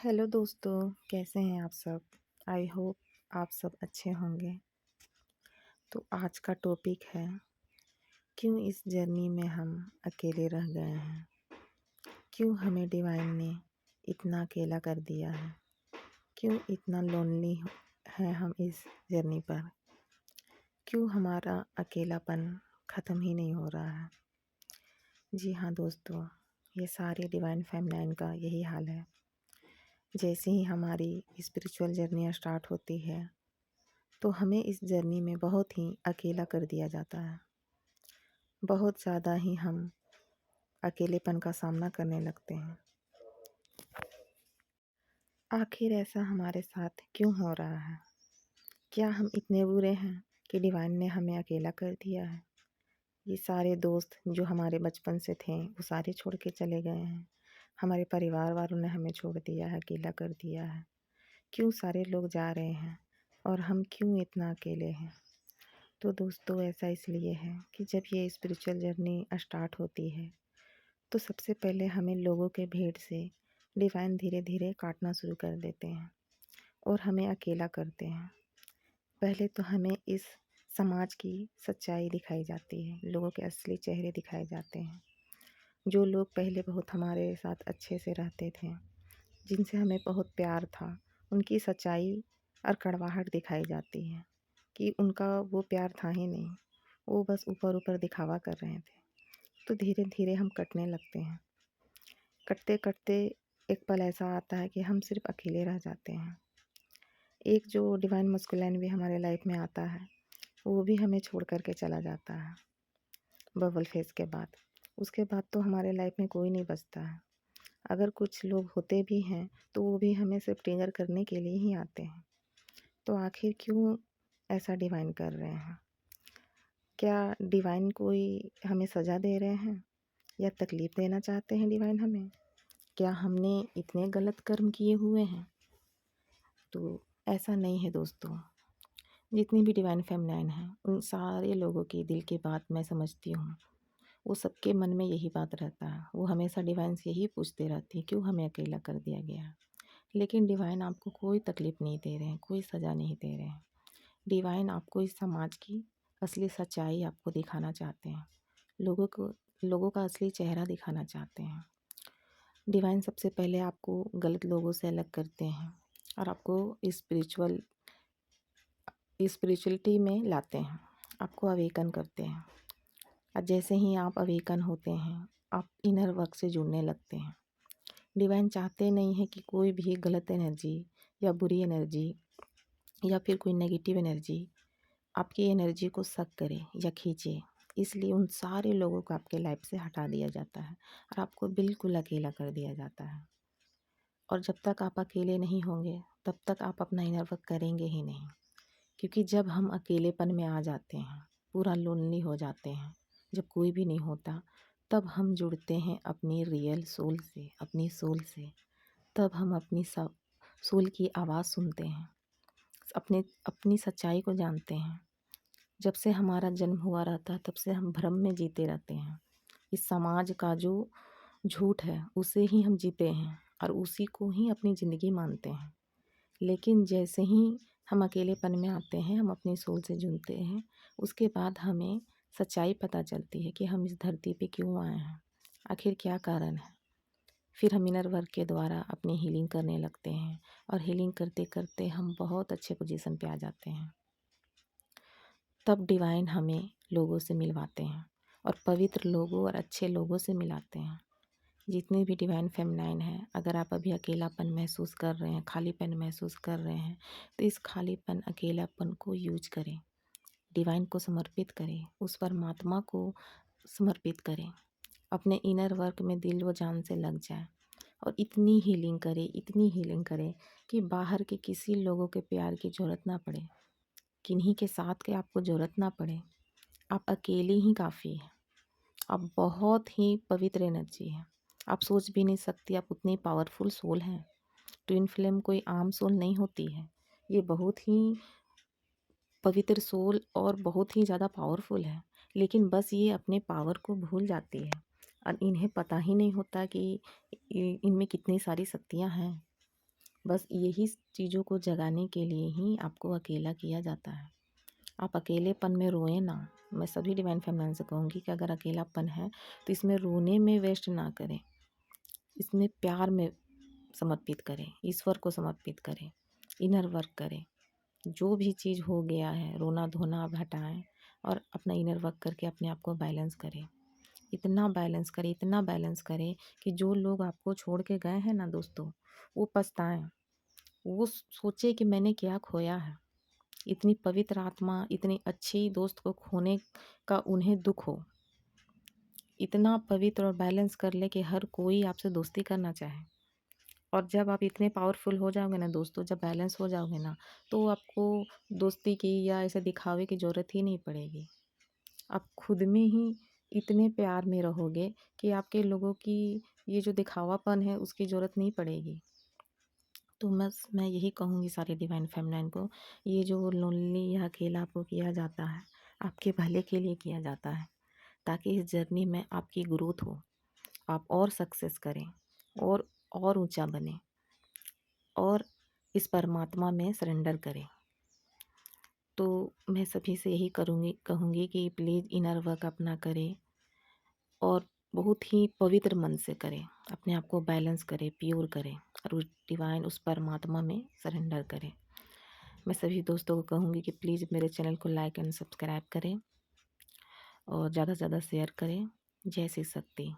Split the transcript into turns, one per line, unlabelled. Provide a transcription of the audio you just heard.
Hello दोस्तों, कैसे हैं आप सब? आई होप आप सब अच्छे होंगे। तो आज का टॉपिक है, क्यों इस जर्नी में हम अकेले रह गए हैं? क्यों हमें डिवाइन ने इतना अकेला कर दिया है? क्यों इतना लोनली है हम इस जर्नी पर? क्यों हमारा अकेलापन ख़त्म ही नहीं हो रहा है? जी हाँ दोस्तों, ये सारे डिवाइन फेमिनाइन का यही हाल है। जैसे ही हमारी स्पिरिचुअल जर्नियाँ स्टार्ट होती है, तो हमें इस जर्नी में बहुत ही अकेला कर दिया जाता है। बहुत ज़्यादा ही हम अकेलेपन का सामना करने लगते हैं। आखिर ऐसा हमारे साथ क्यों हो रहा है? क्या हम इतने बुरे हैं कि डिवाइन ने हमें अकेला कर दिया है? ये सारे दोस्त जो हमारे बचपन से थे, वो सारे छोड़ के चले गए हैं। हमारे परिवार वालों ने हमें छोड़ दिया है, अकेला कर दिया है। क्यों सारे लोग जा रहे हैं और हम क्यों इतना अकेले हैं? तो दोस्तों, ऐसा इसलिए है कि जब ये स्पिरिचुअल जर्नी स्टार्ट होती है, तो सबसे पहले हमें लोगों के भीड़ से डिवाइन धीरे धीरे काटना शुरू कर देते हैं और हमें अकेला करते हैं। पहले तो हमें इस समाज की सच्चाई दिखाई जाती है, लोगों के असली चेहरे दिखाए जाते हैं। जो लोग पहले बहुत हमारे साथ अच्छे से रहते थे, जिनसे हमें बहुत प्यार था, उनकी सच्चाई और कड़वाहट दिखाई जाती है कि उनका वो प्यार था ही नहीं, वो बस ऊपर ऊपर दिखावा कर रहे थे। तो धीरे धीरे हम कटने लगते हैं। कटते कटते एक पल ऐसा आता है कि हम सिर्फ अकेले रह जाते हैं। एक जो डिवाइन मस्कुलिन भी हमारे लाइफ में आता है, वो भी हमें छोड़ कर के चला जाता है बबल फेज के बाद। उसके बाद तो हमारे लाइफ में कोई नहीं बचता है। अगर कुछ लोग होते भी हैं, तो वो भी हमें सिर्फ ट्रिगर करने के लिए ही आते हैं। तो आखिर क्यों ऐसा डिवाइन कर रहे हैं? क्या डिवाइन कोई हमें सज़ा दे रहे हैं या तकलीफ़ देना चाहते हैं डिवाइन हमें? क्या हमने इतने गलत कर्म किए हुए हैं? तो ऐसा नहीं है दोस्तों। जितनी भी डिवाइन फेमिनाइन हैं, उन सारे लोगों की दिल की बात मैं समझती हूँ। वो सबके मन में यही बात रहता है। वो हमेशा डिवाइन से यही पूछते रहती है, क्यों हमें अकेला कर दिया गया है? लेकिन डिवाइन आपको कोई तकलीफ़ नहीं दे रहे हैं, कोई सज़ा नहीं दे रहे हैं। डिवाइन आपको इस समाज की असली सच्चाई आपको दिखाना चाहते हैं। लोगों का असली चेहरा दिखाना चाहते हैं। डिवाइन सबसे पहले आपको गलत लोगों से अलग करते हैं और आपको स्पिरिचुअलिटी में लाते हैं, आपको अवेकन करते हैं। और जैसे ही आप अवेकन होते हैं, आप इनर वर्क से जुड़ने लगते हैं। डिवाइन चाहते नहीं हैं कि कोई भी गलत एनर्जी या बुरी एनर्जी या फिर कोई नेगेटिव एनर्जी आपकी एनर्जी को सक करे या खींचे। इसलिए उन सारे लोगों को आपके लाइफ से हटा दिया जाता है और आपको बिल्कुल अकेला कर दिया जाता है। और जब तक आप अकेले नहीं होंगे, तब तक आप अपना इनर वर्क करेंगे ही नहीं। क्योंकि जब हम अकेलेपन में आ जाते हैं, पूरा लोनली हो जाते हैं, जब कोई भी नहीं होता, तब हम जुड़ते हैं अपनी रियल सोल से, अपनी सोल से। तब हम अपनी सोल की आवाज़ सुनते हैं, अपने अपनी सच्चाई को जानते हैं। जब से हमारा जन्म हुआ रहता है, तब से हम भ्रम में जीते रहते हैं। इस समाज का जो झूठ है, उसे ही हम जीते हैं और उसी को ही अपनी ज़िंदगी मानते हैं। लेकिन जैसे ही हम अकेलेपन में आते हैं, हम अपनी सोल से जुड़ते हैं, उसके बाद हमें सच्चाई पता चलती है कि हम इस धरती पे क्यों आए हैं, आखिर क्या कारण है। फिर हम इनर वर्क के द्वारा अपनी हीलिंग करने लगते हैं और हीलिंग करते करते हम बहुत अच्छे पोजीशन पे आ जाते हैं। तब डिवाइन हमें लोगों से मिलवाते हैं और पवित्र लोगों और अच्छे लोगों से मिलाते हैं। जितने भी डिवाइन फेमिनाइन हैं, अगर आप अभी अकेलापन महसूस कर रहे हैं, खालीपन महसूस कर रहे हैं, तो इस खालीपन अकेलापन को यूज करें, डिवाइन को समर्पित करें, उस परमात्मा को समर्पित करें। अपने इनर वर्क में दिल व जान से लग जाए और इतनी हीलिंग करें, इतनी हीलिंग करें कि बाहर के किसी लोगों के प्यार की ज़रूरत ना पड़े, किन्हीं के साथ के आपको ज़रूरत ना पड़े। आप अकेले ही काफ़ी हैं। आप बहुत ही पवित्र एनर्जी है। आप सोच भी नहीं सकती, आप उतनी पावरफुल सोल हैं। ट्विन फ्लेम कोई आम सोल नहीं होती है। ये बहुत ही पवित्र सोल और बहुत ही ज़्यादा पावरफुल है। लेकिन बस ये अपने पावर को भूल जाती है और इन्हें पता ही नहीं होता कि इनमें कितनी सारी शक्तियाँ हैं। बस यही चीज़ों को जगाने के लिए ही आपको अकेला किया जाता है। आप अकेलेपन में रोएं ना। मैं सभी डिवाइन फेमिनाइन से कहूँगी कि अगर अकेलापन है तो इसमें रोने में वेस्ट ना करें, इसमें प्यार में समर्पित करें, ईश्वर को समर्पित करें, इनर वर्क करें। जो भी चीज़ हो गया है रोना धोना आप हटाएं और अपना इनर वर्क करके अपने आप को बैलेंस करें। इतना बैलेंस करें कि जो लोग आपको छोड़ के गए हैं ना दोस्तों, वो पछताएं, वो सोचे कि मैंने क्या खोया है। इतनी पवित्र आत्मा, इतनी अच्छी दोस्त को खोने का उन्हें दुख हो। इतना पवित्र और बैलेंस कर ले कि हर कोई आपसे दोस्ती करना चाहे। और जब आप इतने पावरफुल हो जाओगे ना दोस्तों, जब बैलेंस हो जाओगे ना, तो आपको दोस्ती की या ऐसे दिखावे की ज़रूरत ही नहीं पड़ेगी। आप खुद में ही इतने प्यार में रहोगे कि आपके लोगों की ये जो दिखावापन है उसकी ज़रूरत नहीं पड़ेगी। तो बस मैं यही कहूँगी सारे डिवाइन फेमिनाइन को, ये जो लोनली या अकेला आपको किया जाता है, आपके भले के लिए किया जाता है, ताकि इस जर्नी में आपकी ग्रोथ हो, आप और सक्सेस करें और ऊंचा बने और इस परमात्मा में सरेंडर करें। तो मैं सभी से यही कहूँगी कि प्लीज़ इनर वर्क अपना करें और बहुत ही पवित्र मन से करें, अपने आप को बैलेंस करें, प्योर करें और उस डिवाइन, उस परमात्मा में सरेंडर करें। मैं सभी दोस्तों को कहूँगी कि प्लीज़ मेरे चैनल को लाइक एंड सब्सक्राइब करें और ज़्यादा से ज़्यादा शेयर करें। जय श्री शक्ति।